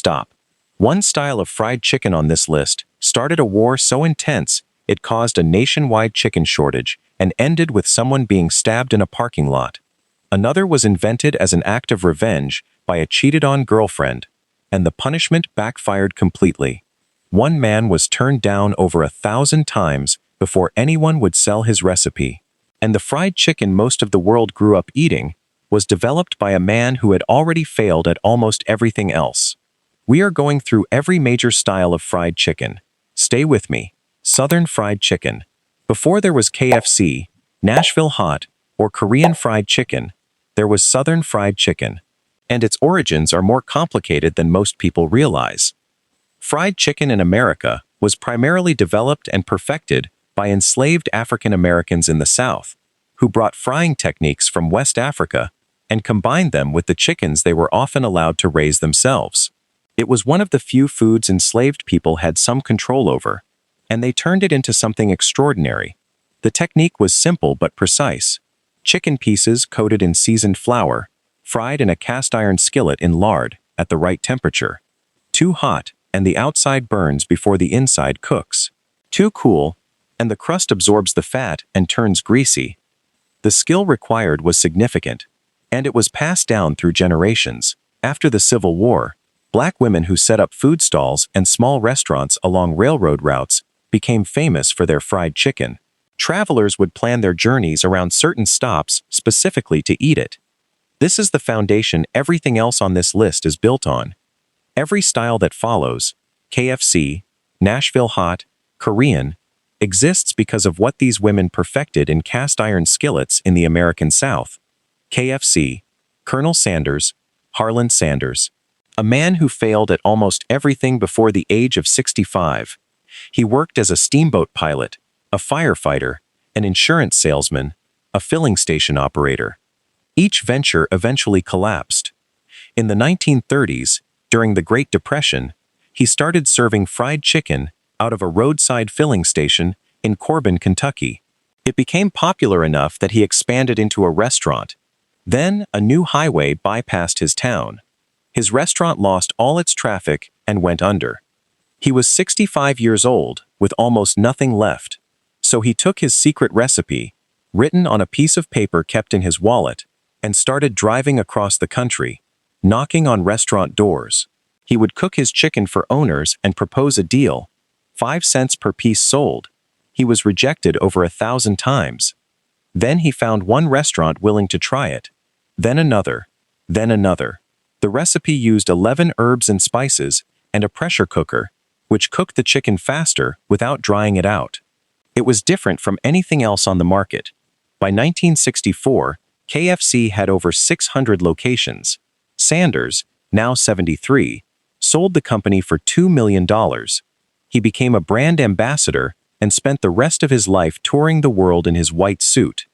stop. One style of fried chicken on this list started a war so intense it caused a nationwide chicken shortage and ended with someone being stabbed in a parking lot. Another was invented as an act of revenge by a cheated-on girlfriend, and the punishment backfired completely. One man was turned down over 1,000 times before anyone would sell his recipe. And the fried chicken most of the world grew up eating was developed by a man who had already failed at almost everything else. We are going through every major style of fried chicken. Stay with me. Southern fried chicken. Before there was KFC, Nashville Hot, or Korean fried chicken, there was Southern fried chicken. And its origins are more complicated than most people realize. Fried chicken in America was primarily developed and perfected by enslaved African Americans in the South, who brought frying techniques from West Africa and combined them with the chickens they were often allowed to raise themselves. It was one of the few foods enslaved people had some control over, and they turned it into something extraordinary. The technique was simple but precise. Chicken pieces coated in seasoned flour, fried in a cast-iron skillet in lard at the right temperature. Too hot, and the outside burns before the inside cooks. Too cool, and the crust absorbs the fat and turns greasy. The skill required was significant, and it was passed down through generations. After the Civil War, black women who set up food stalls and small restaurants along railroad routes became famous for their fried chicken. Travelers would plan their journeys around certain stops specifically to eat it. This is the foundation everything else on this list is built on. Every style that follows, KFC, Nashville Hot, Korean, exists because of what these women perfected in cast-iron skillets in the American South. KFC, Colonel Sanders, Harlan Sanders. A man who failed at almost everything before the age of 65. He worked as a steamboat pilot, a firefighter, an insurance salesman, a filling station operator. Each venture eventually collapsed. In the 1930s, during the Great Depression, he started serving fried chicken out of a roadside filling station in Corbin, Kentucky. It became popular enough that he expanded into a restaurant. Then, a new highway bypassed his town. His restaurant lost all its traffic and went under. He was 65 years old, with almost nothing left. So he took his secret recipe, written on a piece of paper kept in his wallet, and started driving across the country, knocking on restaurant doors. He would cook his chicken for owners and propose a deal. 5 cents per piece sold. He was rejected over 1,000 times. Then he found one restaurant willing to try it. Then another. Then another. The recipe used 11 herbs and spices and a pressure cooker, which cooked the chicken faster without drying it out. It was different from anything else on the market. By 1964, KFC had over 600 locations. Sanders, now 73, sold the company for $2 million. He became a brand ambassador and spent the rest of his life touring the world in his white suit.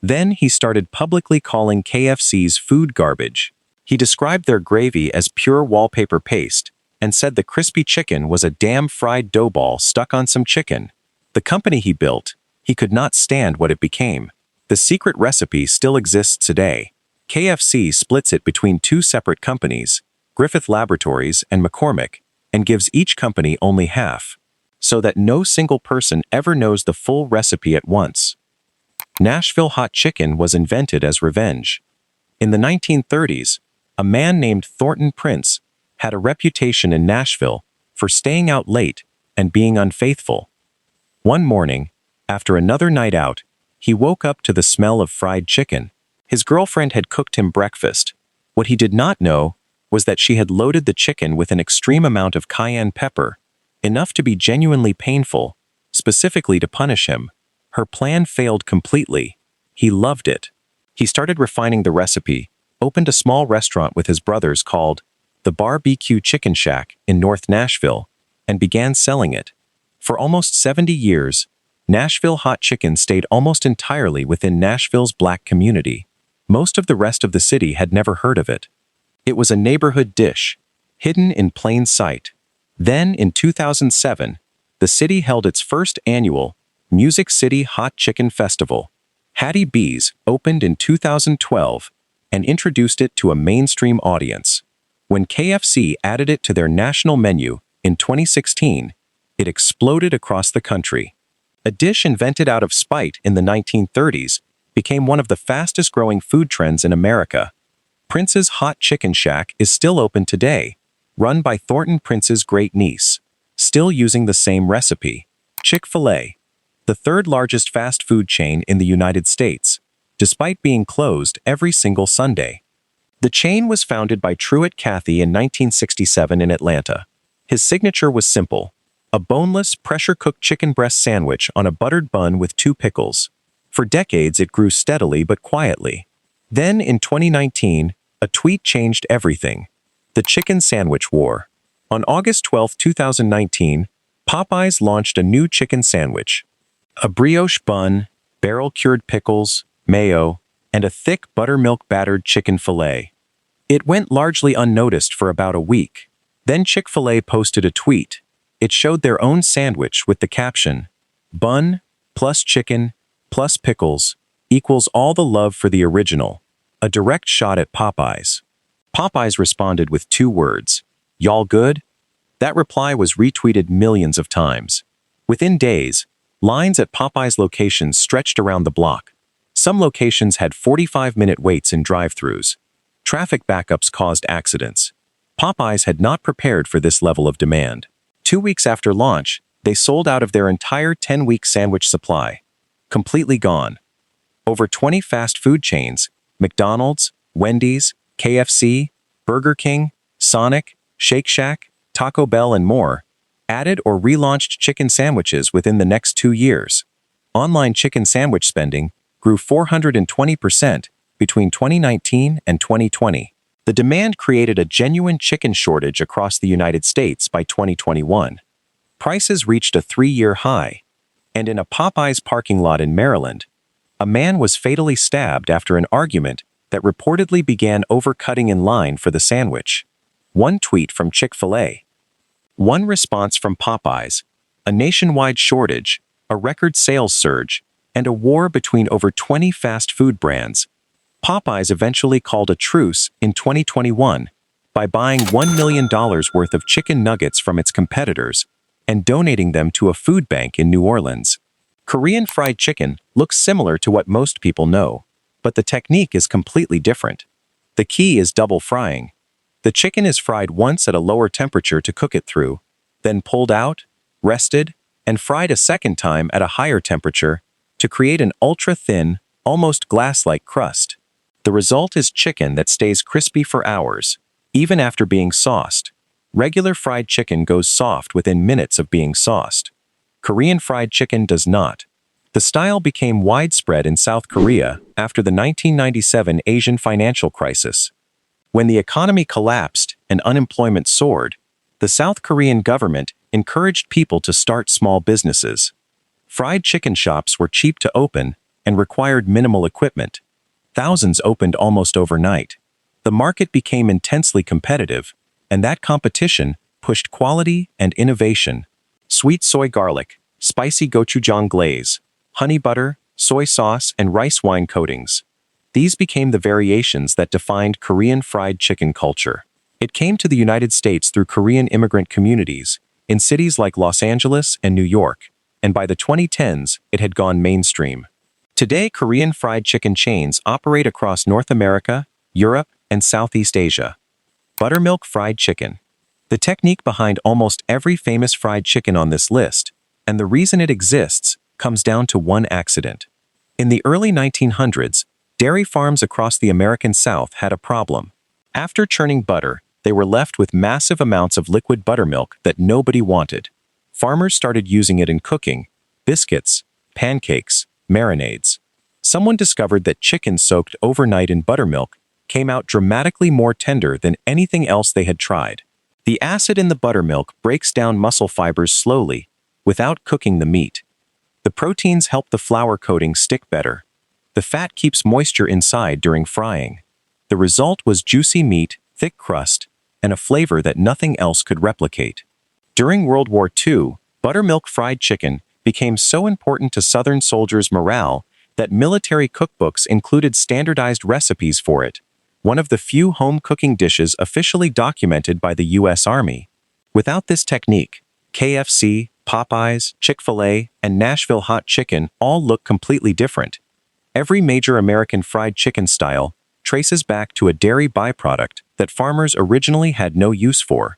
Then he started publicly calling KFC's food garbage. He described their gravy as pure wallpaper paste and said the crispy chicken was a damn fried dough ball stuck on some chicken. The company he built, he could not stand what it became. The secret recipe still exists today. KFC splits it between 2 separate companies, Griffith Laboratories and McCormick, and gives each company only half, so that no single person ever knows the full recipe at once. Nashville Hot Chicken was invented as revenge. In the 1930s, a man named Thornton Prince had a reputation in Nashville for staying out late and being unfaithful. One morning, after another night out, he woke up to the smell of fried chicken. His girlfriend had cooked him breakfast. What he did not know was that she had loaded the chicken with an extreme amount of cayenne pepper, enough to be genuinely painful, specifically to punish him. Her plan failed completely. He loved it. He started refining the recipe, opened a small restaurant with his brothers called the BBQ Chicken Shack in North Nashville, and began selling it. For almost 70 years, Nashville Hot Chicken stayed almost entirely within Nashville's black community. Most of the rest of the city had never heard of it. It was a neighborhood dish, hidden in plain sight. Then, in 2007, the city held its first annual Music City Hot Chicken Festival. Hattie B's opened in 2012 and introduced it to a mainstream audience. When KFC added it to their national menu in 2016, it exploded across the country. A dish invented out of spite in the 1930s became one of the fastest-growing food trends in America. Prince's Hot Chicken Shack is still open today, run by Thornton Prince's great-niece, still using the same recipe. Chick-fil-A, the third-largest fast food chain in the United States, despite being closed every single Sunday. The chain was founded by Truett Cathy in 1967 in Atlanta. His signature was simple: a boneless, pressure-cooked chicken breast sandwich on a buttered bun with 2 pickles. For decades, it grew steadily but quietly. Then, in 2019, a tweet changed everything. The Chicken Sandwich War. On August 12, 2019, Popeyes launched a new chicken sandwich. A brioche bun, barrel-cured pickles, mayo, and a thick buttermilk-battered chicken fillet. It went largely unnoticed for about a week. Then Chick-fil-A posted a tweet. It showed their own sandwich with the caption, "Bun plus chicken plus pickles equals all the love for the original," a direct shot at Popeyes. Popeyes responded with 2 words, "Y'all good?" That reply was retweeted millions of times. Within days, lines at Popeyes locations stretched around the block. Some locations had 45-minute waits in drive-thrus. Traffic backups caused accidents. Popeyes had not prepared for this level of demand. 2 weeks after launch, they sold out of their entire 10-week sandwich supply. Completely gone. Over 20 fast food chains, McDonald's, Wendy's, KFC, Burger King, Sonic, Shake Shack, Taco Bell, and more, added or relaunched chicken sandwiches within the next 2 years. Online chicken sandwich spending grew 420% between 2019 and 2020. The demand created a genuine chicken shortage across the United States by 2021. Prices reached a 3-year high, and in a Popeyes parking lot in Maryland, a man was fatally stabbed after an argument that reportedly began overcutting in line for the sandwich. One tweet from Chick-fil-A. One response from Popeyes, a nationwide shortage, a record sales surge, and a war between over 20 fast food brands. Popeyes eventually called a truce in 2021 by buying $1 million worth of chicken nuggets from its competitors and donating them to a food bank in New Orleans. Korean fried chicken looks similar to what most people know, but the technique is completely different. The key is double frying. The chicken is fried once at a lower temperature to cook it through, then pulled out, rested, and fried a second time at a higher temperature to create an ultra-thin, almost glass-like crust. The result is chicken that stays crispy for hours, even after being sauced. Regular fried chicken goes soft within minutes of being sauced. Korean fried chicken does not. The style became widespread in South Korea after the 1997 Asian financial crisis. When the economy collapsed and unemployment soared, the South Korean government encouraged people to start small businesses. Fried chicken shops were cheap to open and required minimal equipment. Thousands opened almost overnight. The market became intensely competitive, and that competition pushed quality and innovation. Sweet soy garlic, spicy gochujang glaze, honey butter, soy sauce, and rice wine coatings. These became the variations that defined Korean fried chicken culture. It came to the United States through Korean immigrant communities in cities like Los Angeles and New York, and by the 2010s, it had gone mainstream. Today, Korean fried chicken chains operate across North America, Europe, and Southeast Asia. Buttermilk fried chicken. The technique behind almost every famous fried chicken on this list, and the reason it exists, comes down to one accident. In the early 1900s, dairy farms across the American South had a problem. After churning butter, they were left with massive amounts of liquid buttermilk that nobody wanted. Farmers started using it in cooking, biscuits, pancakes, marinades. Someone discovered that chicken soaked overnight in buttermilk came out dramatically more tender than anything else they had tried. The acid in the buttermilk breaks down muscle fibers slowly, without cooking the meat. The proteins help the flour coating stick better. The fat keeps moisture inside during frying. The result was juicy meat, thick crust, and a flavor that nothing else could replicate. During World War II, buttermilk fried chicken became so important to Southern soldiers' morale that military cookbooks included standardized recipes for it. one of the few home cooking dishes officially documented by the U.S. Army. Without this technique, KFC, Popeyes, Chick-fil-A, and Nashville Hot Chicken all look completely different. Every major American fried chicken style traces back to a dairy byproduct that farmers originally had no use for.